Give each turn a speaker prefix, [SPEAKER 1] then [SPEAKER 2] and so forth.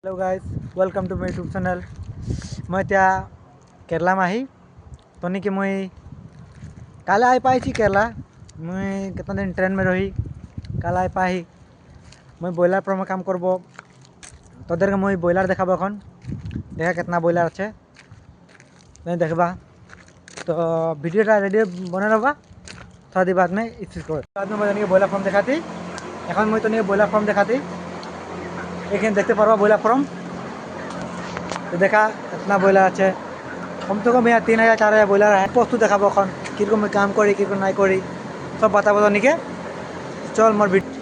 [SPEAKER 1] Hello guys, welcome to my YouTube channel. मैं त्या केरला में ही तो कि मुई काले आई पाई केरला। मुई कितना दिन ट्रेन में रही काले आई पाई। मुई ब्रॉयलर फार्म में काम करब। तोदेर के मुई ब्रॉयलर देखाबो एखन। देखा कितना ब्रॉयलर अच्छे नहीं देखबा। तो भिडियोटा रेडी बने रहा। थोड़ा दिन बाद में इस चीज़ को बाद में मैं ब्रॉयलर फार्म देखाती। एखन मुई तो ब्रॉयलर फार्म देखाती। एखे देखते पारबा ब्रॉयलर फार्म। तो देखा इतना ब्रॉयलर আছে कम तो कम यहाँ 3000-4000 ব্রয়লার है। বস্তু দেখাবো এখন কীরকম কাম করি কীরকম নাই করি সব বাতাবো। নিকে চল মোর ভিডিও।